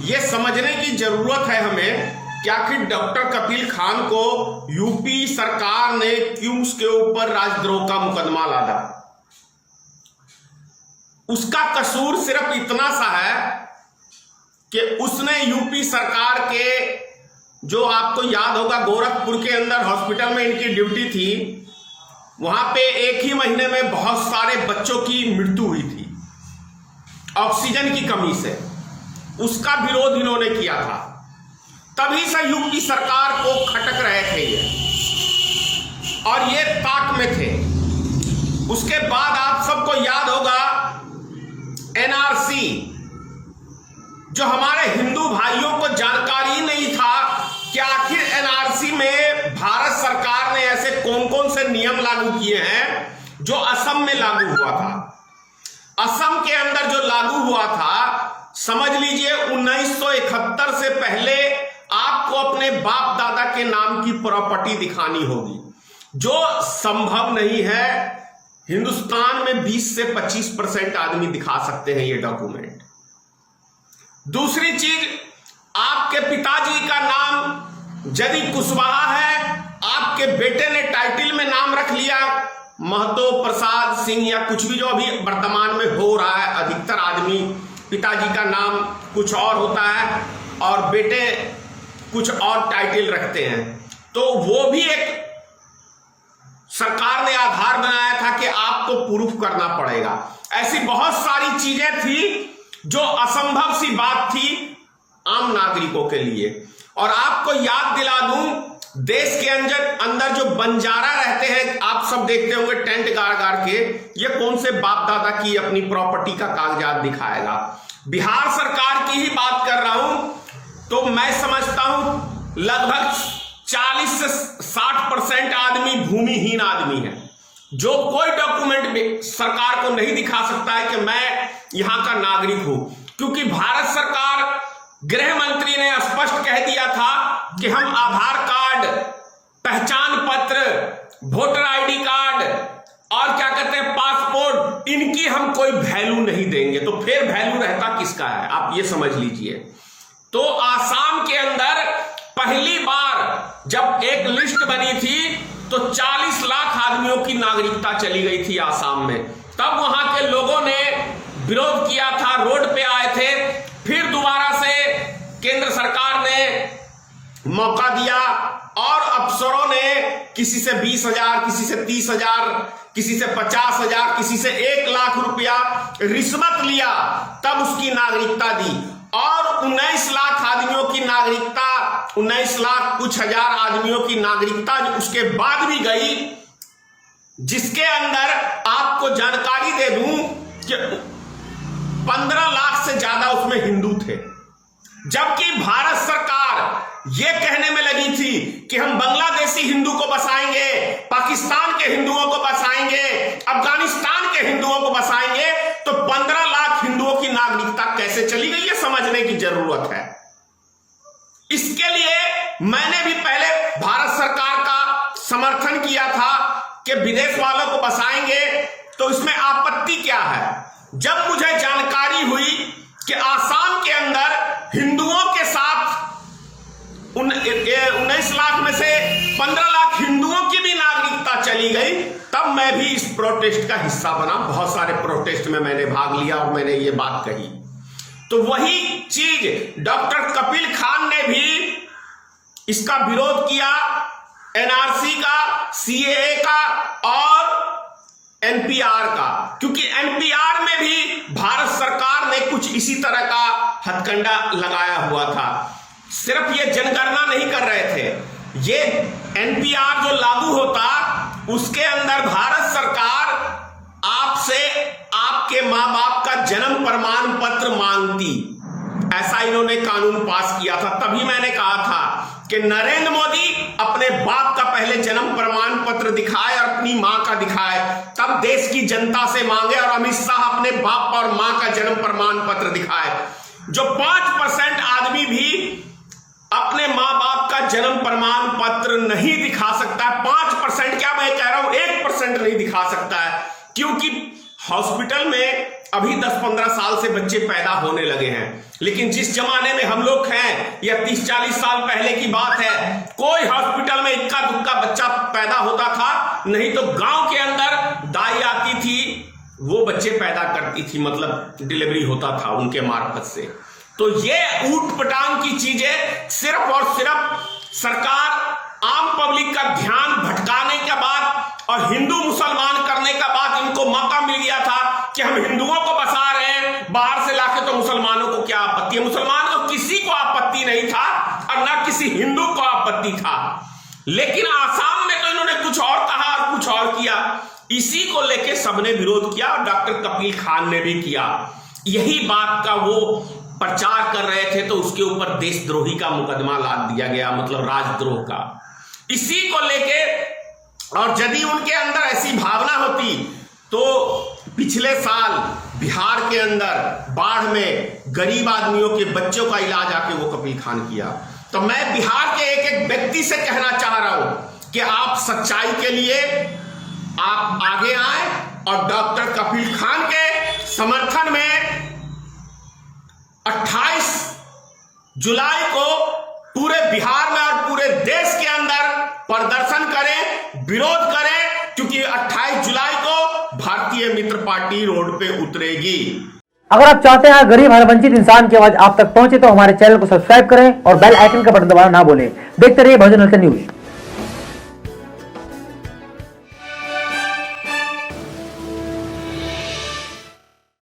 ये समझने की जरूरत है हमें कि आखिर डॉक्टर कपिल खान को यूपी सरकार ने क्यों उसके ऊपर राजद्रोह का मुकदमा लादा। उसका कसूर सिर्फ इतना सा है कि उसने यूपी सरकार के, जो आपको याद होगा गोरखपुर के अंदर हॉस्पिटल में इनकी ड्यूटी थी, वहां पे एक ही महीने में बहुत सारे बच्चों की मृत्यु हुई थी ऑक्सीजन की कमी से। उसका विरोध इन्होंने किया था, तभी से यूपी सरकार को खटक रहे थे ये, और ये ताक में थे। उसके बाद आप सबको याद होगा एनआरसी, जो हमारे हिंदू भाइयों को जानकारी नहीं था कि आखिर एनआरसी में भारत सरकार ने ऐसे कौन कौन से नियम लागू किए हैं जो असम में लागू हुआ था। असम के अंदर जो लागू हुआ था, समझ लीजिए 1971 से पहले आपको अपने बाप दादा के नाम की प्रॉपर्टी दिखानी होगी, जो संभव नहीं है। हिंदुस्तान में 20 से 25% आदमी दिखा सकते हैं ये डॉक्यूमेंट। दूसरी चीज, आपके पिताजी का नाम यदि कुशवाहा है, आपके बेटे ने टाइटल में नाम रख लिया महतो प्रसाद सिंह या कुछ भी, जो अभी वर्तमान में हो रहा है। अधिकतर आदमी पिताजी का नाम कुछ और होता है और बेटे कुछ और टाइटल रखते हैं, तो वो भी एक सरकार ने आधार बनाया था कि आपको प्रूफ करना पड़ेगा। ऐसी बहुत सारी चीजें थी जो असंभव सी बात थी आम नागरिकों के लिए। और आपको याद दिला दूं, देश के अंदर जो बंजारा रहते हैं, आप सब देखते होंगे टेंट गाड़ गाड़ के, ये कौन से बाप दादा की अपनी प्रॉपर्टी का कागजात दिखाएगा। बिहार सरकार की ही बात कर रहा हूं, तो मैं समझता हूं लगभग 40 से 60% आदमी भूमिहीन आदमी है, जो कोई डॉक्यूमेंट सरकार को नहीं दिखा सकता है कि मैं यहां का नागरिक हूं। क्योंकि भारत सरकार, गृह मंत्री ने स्पष्ट कह दिया था कि हम आधार कार्ड, पहचान पत्र, वोटर आईडी कार्ड और क्या कहते हैं पासपोर्ट, इनकी हम कोई वैल्यू नहीं देंगे। तो फिर वैल्यू रहता किसका है, आप ये समझ लीजिए। तो आसाम के अंदर पहली बार जब एक लिस्ट बनी थी तो 40 लाख आदमियों की नागरिकता चली गई थी आसाम में। तब वहां के लोगों ने विरोध किया था, रोड पे आए थे। फिर दोबारा से केंद्र सरकार ने मौका दिया और अफसरों ने किसी से 20,000, किसी से 30,000, किसी से 50,000, किसी से 1 लाख रुपया रिश्वत लिया, तब उसकी नागरिकता दी। और 19 लाख आदमियों की नागरिकता, 19 लाख कुछ हजार आदमियों की नागरिकता उसके बाद भी गई, जिसके अंदर आपको जानकारी दे दूं कि 15 लाख से ज्यादा उसमें हिंदू थे। जबकि भारत सरकार यह कहने में लगी थी कि हम बांग्लादेशी हिंदू को बसाएंगे, पाकिस्तान के हिंदुओं को बसाएंगे, अफगानिस्तान के हिंदुओं को बसाएंगे, तो 15 लाख हिंदुओं की नागरिकता कैसे चली गई, यह समझने की जरूरत है। इसके लिए मैंने भी पहले भारत सरकार का समर्थन किया था कि विदेश वालों को बसाएंगे, तो इसमें आपत्ति क्या है। जब मुझे जानकारी हुई कि आसाम के अंदर हिंदुओं के साथ 19 लाख में से 15 लाख हिंदुओं की भी नागरिकता चली गई, तब मैं भी इस प्रोटेस्ट का हिस्सा बना। बहुत सारे प्रोटेस्ट में मैंने भाग लिया और मैंने ये बात कही। तो वही चीज डॉक्टर कपिल खान ने भी इसका विरोध किया, एनआरसी का, सीएए का और एनपीआर का। क्योंकि एनपीआर में भी भारत सरकार ने कुछ इसी तरह का हथकंडा लगाया हुआ था। सिर्फ ये जनगणना नहीं कर रहे थे, ये एनपीआर जो लागू होता, उसके अंदर भारत सरकार आपसे आपके मां बाप का जन्म प्रमाण पत्र मांगती। ऐसा इन्होंने कानून पास किया था। तभी मैंने कहा था कि नरेंद्र मोदी अपने बाप का पहले जन्म प्रमाण पत्र दिखाए और अपनी मां का दिखाए, तब देश की जनता से मांगे। और अमित शाह अपने बाप और मां का जन्म प्रमाण पत्र दिखाए। जो 5% आदमी भी अपने मां बाप का जन्म प्रमाण पत्र नहीं दिखा सकता है, 5% क्या मैं कह रहा हूं 1% नहीं दिखा सकता है, क्योंकि हॉस्पिटल में अभी 10-15 साल से बच्चे पैदा होने लगे हैं, लेकिन जिस जमाने में हम लोग हैं, यह 30-40 साल पहले की बात है, कोई हॉस्पिटल में इक्का दुक्का बच्चा पैदा होता था, नहीं तो गांव के अंदर दाई आती थी, वो बच्चे पैदा करती थी, मतलब डिलीवरी होता था उनके मार्फत से। तो ये ऊट पटांग की चीजें सिर्फ और सिर्फ सरकार आम पब्लिक का ध्यान भटकाने के बाद और हिंदू मुसलमान करने का बाद इनको मौका मिल गया था कि हम हिंदुओं को बसा रहे हैं बाहर से लाके, तो मुसलमानों को क्या आपत्ति है? मुसलमान को किसी को आपत्ति नहीं था और ना किसी हिंदू को आपत्ति था, लेकिन आसाम में तो इन्होंने कुछ और कहा और कुछ और किया। इसी को लेके सबने विरोध किया और डॉक्टर कपिल खान ने भी किया। यही बात का वो प्रचार कर रहे थे तो उसके ऊपर देशद्रोही का मुकदमा लाद दिया गया, मतलब राजद्रोह का। इसी को लेके, और यदि उनके अंदर ऐसी भावना होती तो पिछले साल बिहार के अंदर बाढ़ में गरीब आदमियों के बच्चों का इलाज आके वो कपिल खान किया। तो मैं बिहार के एक एक व्यक्ति से कहना चाह रहा हूं कि आप सच्चाई के लिए आप आगे आए और डॉक्टर कपिल खान के समर्थन में 28 जुलाई को पूरे बिहार में और पूरे देश के अंदर प्रदर्शन करें, विरोध करें, क्योंकि 28 जुलाई को भारतीय मित्र पार्टी रोड पे उतरेगी। अगर आप चाहते हैं गरीब हर वंचित इंसान की आवाज आप तक पहुंचे तो हमारे चैनल को सब्सक्राइब करें और बेल आइकन का बटन दबाना ना भूलें। देखते रहिए भोजन न्यूज।